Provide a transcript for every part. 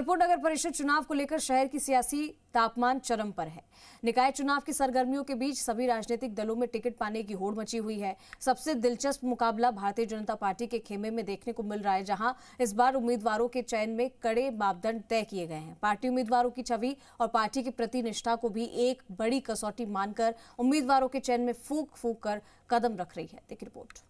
डूंगरपुर नगर परिषद चुनाव को लेकर शहर की सियासी तापमान चरम पर है। निकाय चुनाव की सरगर्मियों के बीच सभी राजनीतिक दलों में टिकट पाने की होड़ मची हुई है। सबसे दिलचस्प मुकाबला भारतीय जनता पार्टी के खेमे में देखने को मिल रहा है, जहां इस बार उम्मीदवारों के चयन में कड़े मापदंड तय किए गए हैं। पार्टी उम्मीदवारों की छवि और पार्टी की प्रति निष्ठा को भी एक बड़ी कसौटी मानकर उम्मीदवारों के चयन में फूंक फूंक कर कदम रख रही है। देखिए रिपोर्ट।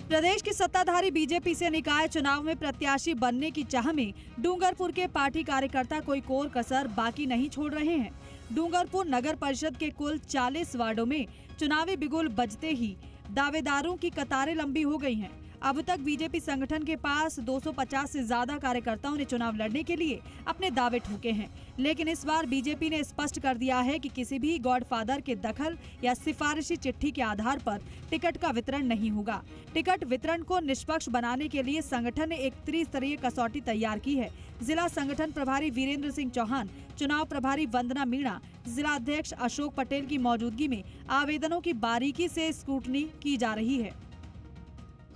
प्रदेश की सत्ताधारी बीजेपी से निकाय चुनाव में प्रत्याशी बनने की चाह में डूंगरपुर के पार्टी कार्यकर्ता कोई कोर कसर बाकी नहीं छोड़ रहे हैं। डूंगरपुर नगर परिषद के कुल 40 वार्डों में चुनावी बिगुल बजते ही दावेदारों की कतारें लंबी हो गई हैं। अब तक बीजेपी संगठन के पास 250 से ज्यादा कार्यकर्ताओं ने चुनाव लड़ने के लिए अपने दावे ठोके हैं, लेकिन इस बार बीजेपी ने स्पष्ट कर दिया है कि किसी भी गॉडफादर के दखल या सिफारिशी चिट्ठी के आधार पर टिकट का वितरण नहीं होगा। टिकट वितरण को निष्पक्ष बनाने के लिए संगठन ने एक त्रिस्तरीय कसौटी तैयार की है। जिला संगठन प्रभारी वीरेंद्र सिंह चौहान, चुनाव प्रभारी वंदना मीणा, जिला अध्यक्ष अशोक पटेल की मौजूदगी में आवेदनों की बारीकी से स्क्रूटनी की जा रही है।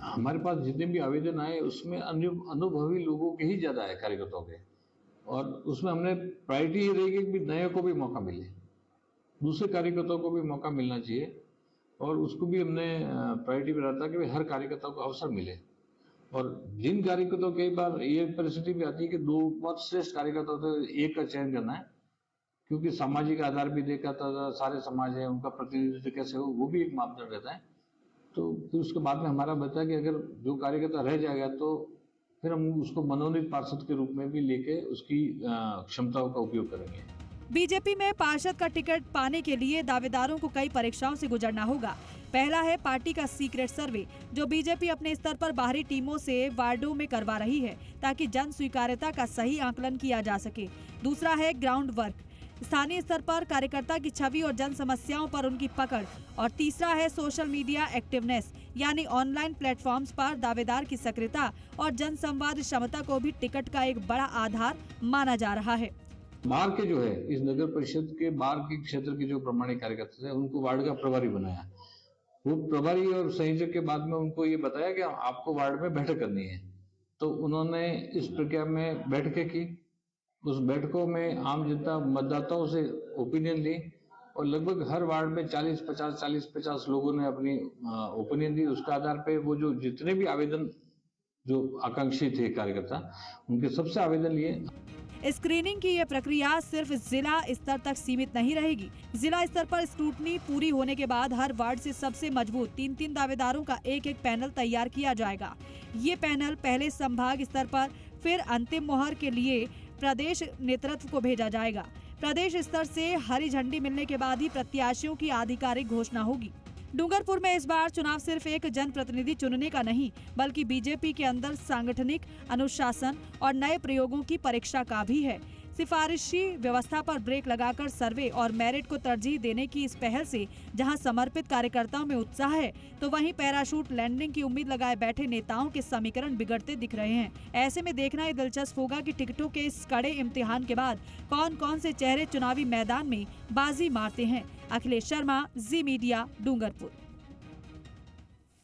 हमारे पास जितने भी आवेदन आए उसमें अनुभवी लोगों के ही ज्यादा है, कार्यकर्ताओं के, और उसमें हमने प्रायोरिटी ये रहेगी कि नए को भी मौका मिले, दूसरे कार्यकर्ताओं को भी मौका मिलना चाहिए, और उसको भी हमने प्रायोरिटी में रखा कि हर कार्यकर्ता को अवसर मिले। और जिन कार्यकर्ताओं कई बार ये परिस्थिति भी आती है कि दो बहुत श्रेष्ठ कार्यकर्ता होते हैं, एक का चयन करना है, क्योंकि सामाजिक आधार भी देखा था, सारे समाज है, उनका प्रतिनिधित्व कैसे हो, वो भी एक मापदंड रहता है। तो फिर उसके बाद में हमारा बता कि अगर जो कार्यकर्ता रह जाएगा तो फिर हम उसको मनोनीत पार्षद के रूप में भी लेके उसकी क्षमताओं का उपयोग करेंगे। बीजेपी में पार्षद का टिकट पाने के लिए दावेदारों को कई परीक्षाओं से गुजरना होगा। पहला है पार्टी का सीक्रेट सर्वे, जो बीजेपी अपने स्तर पर बाहरी टीमों से वार्डों में करवा रही है ताकि जन स्वीकार्यता का सही आकलन किया जा सके। दूसरा है ग्राउंड वर्क, स्थानीय स्तर पर कार्यकर्ता की छवि और जन समस्याओं पर उनकी पकड़। और तीसरा है सोशल मीडिया एक्टिवनेस, यानी ऑनलाइन प्लेटफॉर्म्स पर दावेदार की सक्रियता और जन संवाद क्षमता को भी टिकट का एक बड़ा आधार माना जा रहा है। बाहर के जो है इस नगर परिषद के बाहर के क्षेत्र के जो प्रमाणिक कार्यकर्ता थे उनको वार्ड का प्रभारी बनाया। वो प्रभारी और संयोजक के बाद में उनको ये बताया कि आपको वार्ड में बैठक करनी है, तो उन्होंने इस प्रक्रिया में बैठकें की। उस बैठकों में आम जनता मतदाताओं से ओपिनियन ली और लगभग हर वार्ड में 40-50 लोगों ने अपनी ओपिनियन दी। उसके आधार पे वो जो जितने भी आवेदन जो आकांक्षी थे कार्यकर्ता, उनके सबसे आवेदन लिए। स्क्रीनिंग की यह प्रक्रिया सिर्फ जिला स्तर तक सीमित नहीं रहेगी। जिला स्तर पर स्क्रूटनी पूरी होने के बाद हर वार्ड से सबसे मजबूत 3-3 दावेदारों का एक पैनल तैयार किया जाएगा। ये पैनल पहले संभाग स्तर पर, फिर अंतिम मोहर के लिए प्रदेश नेतृत्व को भेजा जाएगा। प्रदेश स्तर से हरी झंडी मिलने के बाद ही प्रत्याशियों की आधिकारिक घोषणा होगी। डूंगरपुर में इस बार चुनाव सिर्फ एक जनप्रतिनिधि चुनने का नहीं, बल्कि बीजेपी के अंदर सांगठनिक अनुशासन और नए प्रयोगों की परीक्षा का भी है। सिफारिशी व्यवस्था पर ब्रेक लगाकर सर्वे और मेरिट को तरजीह देने की इस पहल से जहां समर्पित कार्यकर्ताओं में उत्साह है, तो वहीं पैराशूट लैंडिंग की उम्मीद लगाए बैठे नेताओं के समीकरण बिगड़ते दिख रहे हैं। ऐसे में देखना ये दिलचस्प होगा कि टिकटों के इस कड़े इम्तिहान के बाद कौन कौन से चेहरे चुनावी मैदान में बाजी मारते हैं। अखिलेश शर्मा, जी मीडिया, डूंगरपुर।